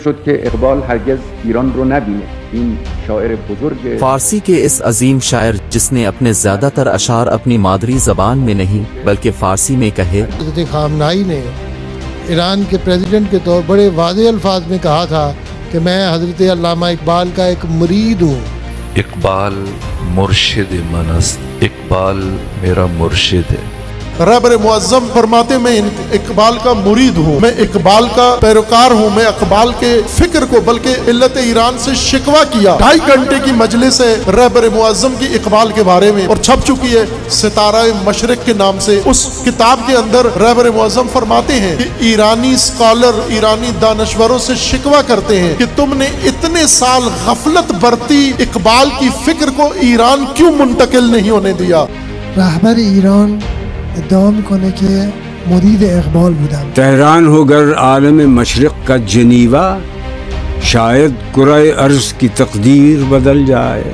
شد که اقبال هرگز ایران رو نبینه. این شاعر بزرگ فارسی کے اس عظیم شاعر جس نے اپنے زیادہ تر اشعار اپنی مادری زبان میں نہیں بلکہ فارسی میں کہے، حضرت خامنائی نے ایران کے پریزیڈنٹ کے طور بڑے واضح الفاظ میں کہا تھا کہ میں حضرت علامہ اقبال کا ایک مرید ہوں۔ اقبال مرشد من است، اقبال میرا مرشد ہے۔ رہبر معظم فرماتے میں اقبال کا مرید ہوں، میں اقبال کا پیروکار ہوں، میں اقبال کے فکر کو بلکہ ملت ایران سے شکوہ کیا۔ 2.5 گھنٹے کی مجلس ہے رہبر معظم کی اقبال کے بارے میں، اور چھپ چکی ہے ستارہ مشرق کے نام سے۔ اس کتاب کے اندر رہبر معظم فرماتے ہیں کہ ایرانی اسکالر، ایرانی دانشوروں سے شکوہ کرتے ہیں کہ تم نے اتنے سال غفلت برتی، اقبال کی فکر کو ایران کیوں منتقل نہیں ہونے دیا؟ رهبر ایران ادعا میکنه که مرید اقبال بودم. تهران ہو گر عالم مشرق کا جنیوا، شاید کرۂ ارض کی تقدیر بدل جائے۔